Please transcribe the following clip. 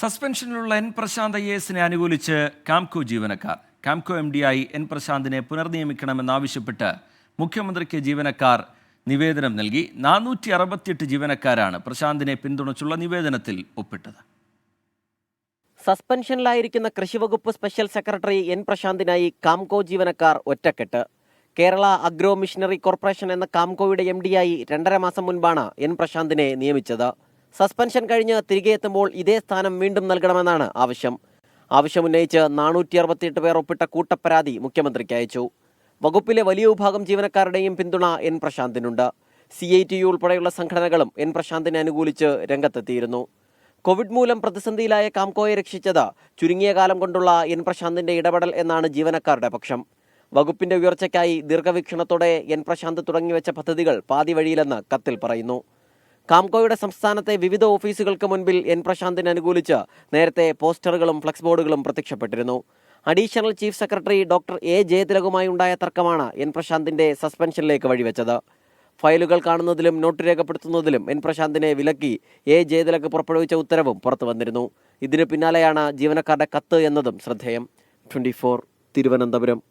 സസ്പെൻഷനിലുള്ള N Prashant IAS അനുകൂലിച്ച് കാംകോ ജീവനക്കാർ. Kamco MD-ആയി N പ്രശാന്തിനെ പുനർനിയമിക്കണമെന്നാവശ്യപ്പെട്ട് മുഖ്യമന്ത്രിക്ക് ജീവനക്കാർ നിവേദനം നൽകി. 468 ജീവനക്കാരാണ് പ്രശാന്തിനെ പിന്തുണച്ചുള്ള നിവേദനത്തിൽ ഒപ്പിട്ടത്. സസ്പെൻഷനിലായിരിക്കുന്ന കൃഷിവകുപ്പ് സ്പെഷ്യൽ സെക്രട്ടറി എൻ പ്രശാന്തിനായി കാംകോ ജീവനക്കാർ ഒറ്റക്കെട്ട്. കേരള അഗ്രോ മിഷനറി കോർപ്പറേഷൻ എന്ന കാംകോയുടെ MD-ആയി 2.5 മാസം മുൻപാണ് എൻ പ്രശാന്തിനെ നിയമിച്ചത്. സസ്പെൻഷൻ കഴിഞ്ഞ് തിരികെ എത്തുമ്പോൾ ഇതേ സ്ഥാനം വീണ്ടും നൽകണമെന്നാണ് ആവശ്യമുന്നയിച്ച് 468 പേർ ഒപ്പിട്ട കൂട്ടപ്പരാതി മുഖ്യമന്ത്രിക്ക് അയച്ചു. വകുപ്പിലെ വലിയ വിഭാഗം ജീവനക്കാരുടെയും പിന്തുണ എൻ പ്രശാന്തിനുണ്ട്. CITU ഉൾപ്പെടെയുള്ള സംഘടനകളും എൻ പ്രശാന്തിനെ അനുകൂലിച്ച് രംഗത്തെത്തിയിരുന്നു. കോവിഡ് മൂലം പ്രതിസന്ധിയിലായ കാംകോയെ രക്ഷിച്ചത് ചുരുങ്ങിയ കാലം കൊണ്ടുള്ള എൻ പ്രശാന്തിന്റെ ഇടപെടൽ എന്നാണ് ജീവനക്കാരുടെ പക്ഷം. വകുപ്പിന്റെ ഉയർച്ചയ്ക്കായി ദീർഘവീക്ഷണത്തോടെ എൻ പ്രശാന്ത് തുടങ്ങിവെച്ച പദ്ധതികൾ പാതി വഴിയിലെന്ന് കത്തിൽ പറയുന്നു. കാംകോയുടെ സംസ്ഥാനത്തെ വിവിധ ഓഫീസുകൾക്ക് മുൻപിൽ എൻ പ്രശാന്തിനെ അനുകൂലിച്ച് നേരത്തെ പോസ്റ്ററുകളും ഫ്ലക്സ് ബോർഡുകളും പ്രത്യക്ഷപ്പെട്ടിരുന്നു. Additional chief secretary doctor A ജയതിലകുമായി ഉണ്ടായ തർക്കമാണ് എൻ പ്രശാന്തിന്റെ സസ്പെൻഷനിലേക്ക് വഴിവെച്ചത്. ഫയലുകൾ കാണുന്നതിലും നോട്ട് രേഖപ്പെടുത്തുന്നതിലും എൻ പ്രശാന്തിനെ വിലക്കി A ജയതിലക് പുറപ്പെടുവിച്ച ഉത്തരവും പുറത്തു വന്നിരുന്നു. ഇതിന് പിന്നാലെയാണ് ജീവനക്കാരുടെ കത്ത് എന്നതും ശ്രദ്ധേയം. 24 തിരുവനന്തപുരം.